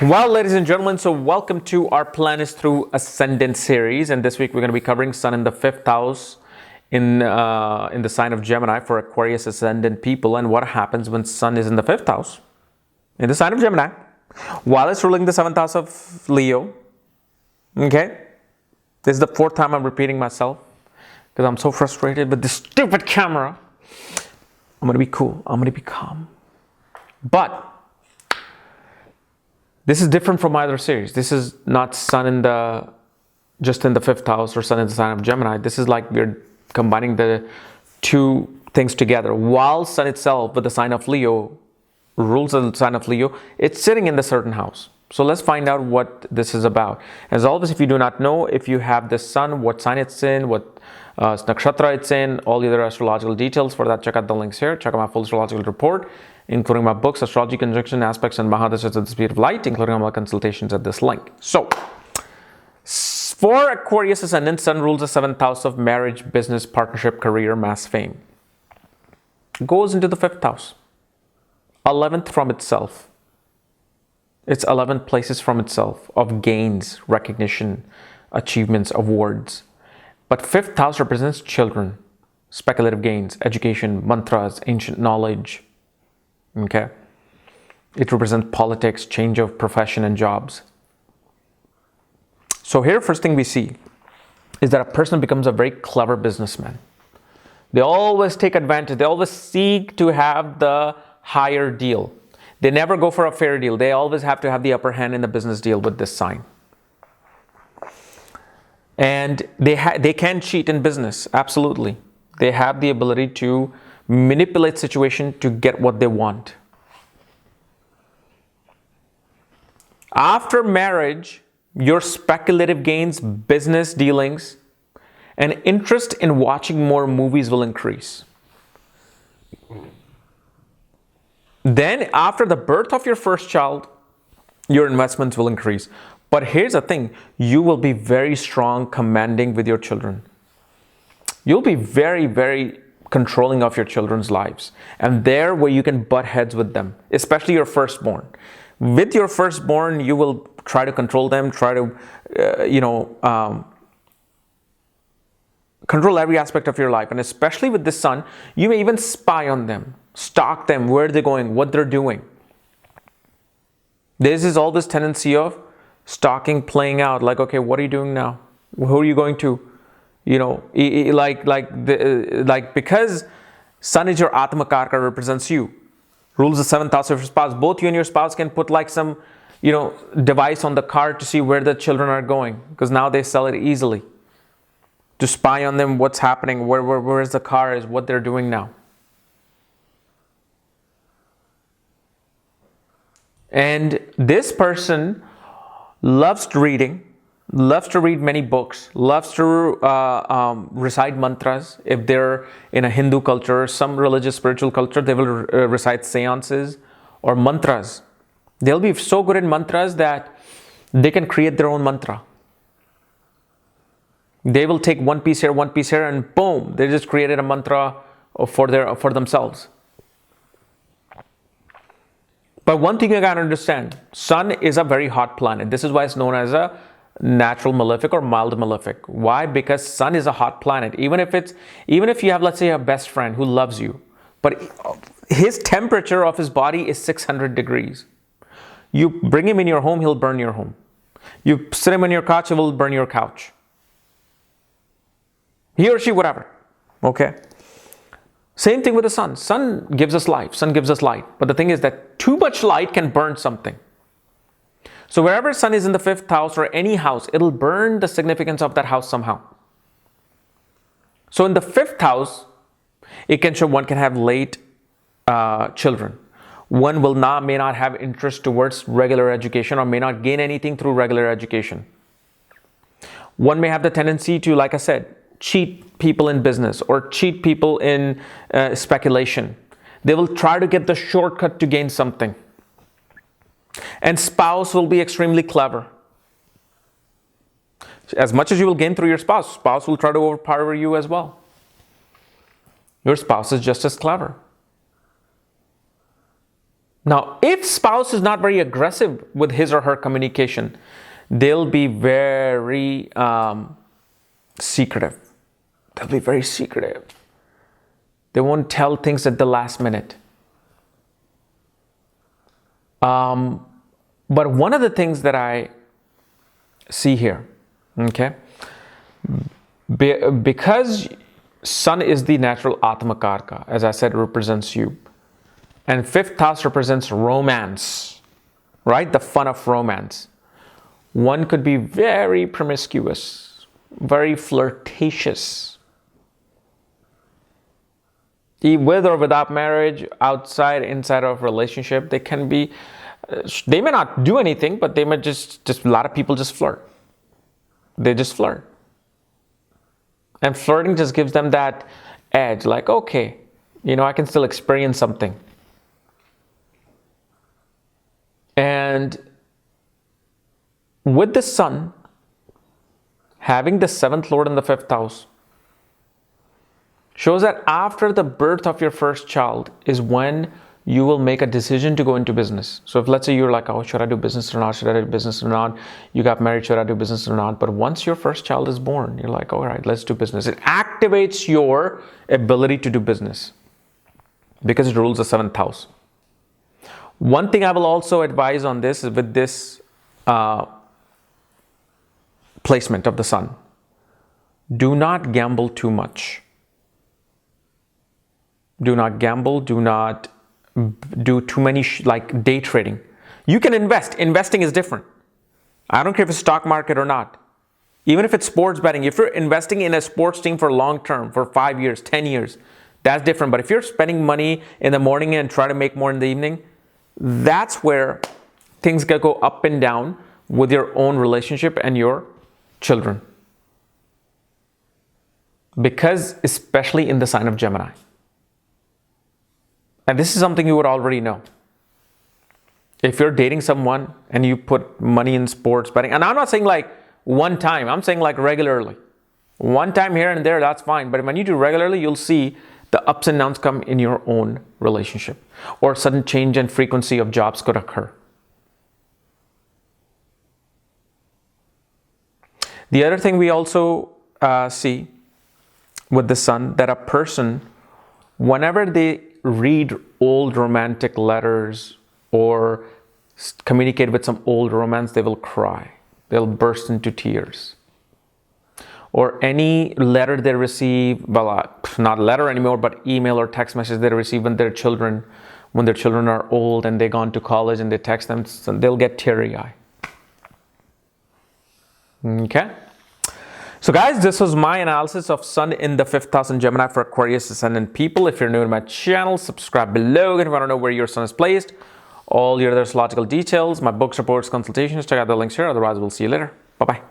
Well, ladies and gentlemen, so welcome to our Planets Through Ascendant series, and this week we're going to be covering Sun in the 5th house in the sign of Gemini for Aquarius ascendant people, and what happens when Sun is in the 5th house in the sign of Gemini while it's ruling the 7th house of Leo. Okay, this is the 4th time I'm repeating myself because I'm so frustrated with this stupid camera. I'm going to be cool. I'm going to be calm, but this is different from my other series. This is not Sun in just in the 5th house or Sun in the sign of Gemini. This is like we're combining the two things together. While Sun itself with the sign of Leo rules the sign of Leo, it's sitting in the certain house. So let's find out what this is about. As always, if you do not know, if you have the Sun, what sign it's in, what nakshatra it's in, all the other astrological details, for that check out the links here. Check out my full astrological report, including my books, Astrology, Conjunction, Aspects, and Mahadashas at the Speed of Light, including all my consultations at this link. So, for Aquarius ascendant, Sun rules the 7th house of marriage, business, partnership, career, mass fame. Goes into the 5th house, 11th from itself. It's 11 places from itself of gains, recognition, achievements, awards. But 5th house represents children, speculative gains, education, mantras, ancient knowledge. Okay, it represents politics, change of profession and jobs. So here, first thing we see is that a person becomes a very clever businessman. They always take advantage. They always seek to have the higher deal. They never go for a fair deal. They always have to have the upper hand in the business deal with this sign. And they can cheat in business, absolutely. They have the ability to manipulate situation to get what they want. After marriage, your speculative gains, business dealings, and interest in watching more movies will increase. Then after the birth of your first child, your investments will increase. But here's the thing, you will be very strong, commanding with your children. You'll be very, very controlling of your children's lives. And there where you can butt heads with them, especially your firstborn. With your firstborn, you will try to control them, try to, control every aspect of your life. And especially with this Sun, you may even spy on them, stalk them, where they're going, what they're doing. This is all this tendency of stalking playing out, like, okay, what are you doing now? Who are you going to? Because Sun is your Atma Karka, represents you, rules the 7th house of your spouse. Both you and your spouse can put like some, device on the car to see where the children are going, because now they sell it easily. To spy on them, what's happening, where is the car is, what they're doing now. And this person loves reading, loves to read many books, loves to recite mantras. If they're in a Hindu culture, some religious spiritual culture, they will recite seances or mantras. They'll be so good in mantras that they can create their own mantra. They will take one piece here, and boom, they just created a mantra for themselves. But one thing you gotta understand, Sun is a very hot planet. This is why it's known as a natural malefic or mild malefic. Why? Because Sun is a hot planet. Even if you have, let's say, a best friend who loves you, but his temperature of his body is 600 degrees. You bring him in your home, he'll burn your home. You sit him on your couch, he will burn your couch. He or she, whatever. Okay. Same thing with the Sun. Sun gives us life. Sun gives us light. But the thing is that too much light can burn something. So wherever Sun is in the 5th house or any house, it'll burn the significance of that house somehow. So in the 5th house, it can show one can have late children. One may not have interest towards regular education or may not gain anything through regular education. One may have the tendency to, like I said, cheat people in business or cheat people in speculation. They will try to get the shortcut to gain something. And spouse will be extremely clever. As much as you will gain through your spouse will try to overpower you as well. Your spouse is just as clever. Now, if spouse is not very aggressive with his or her communication, they'll be very secretive. They'll be very secretive. They won't tell things at the last minute. But one of the things that I see here, okay, because Sun is the natural Atma Karka, as I said, represents you. And fifth house represents romance, right? The fun of romance. One could be very promiscuous, very flirtatious. With or without marriage, outside, inside of a relationship, they can be, they may not do anything, but they may just a lot of people just flirt. They just flirt. And flirting just gives them that edge, like, okay, I can still experience something. And with the Sun having the 7th Lord in the 5th house shows that after the birth of your first child is when you will make a decision to go into business. So if, let's say, you're like, oh, should I do business or not? Should I do business or not? You got married, should I do business or not? But once your first child is born, you're like, all right, let's do business. It activates your ability to do business because it rules the 7th house. One thing I will also advise on this is with this placement of the Sun. Do not gamble too much. Do not gamble. Do not do too many like day trading. You can invest. Investing is different. I don't care if it's stock market or not. Even if it's sports betting, if you're investing in a sports team for long term, for 5 years, 10 years, that's different. But if you're spending money in the morning and try to make more in the evening, that's where things can go up and down with your own relationship and your children. Because especially in the sign of Gemini. And this is something you would already know. If you're dating someone and you put money in sports betting, and I'm not saying like one time, I'm saying like regularly. One time here and there, that's fine. But when you do regularly, you'll see the ups and downs come in your own relationship, or sudden change and frequency of jobs could occur. The other thing we also see with the Sun, that a person, whenever they read old romantic letters or communicate with some old romance, they will cry. They'll burst into tears. Or any letter they receive, well, not letter anymore, but email or text message they receive when their children are old and they've gone to college and they text them, so they'll get teary-eyed. Okay? So guys, this was my analysis of Sun in the 5th house in Gemini for Aquarius ascendant people. If you're new to my channel, subscribe below if you want to know where your Sun is placed. All your other astrological details, my books, reports, consultations, check out the links here. Otherwise, we'll see you later. Bye-bye.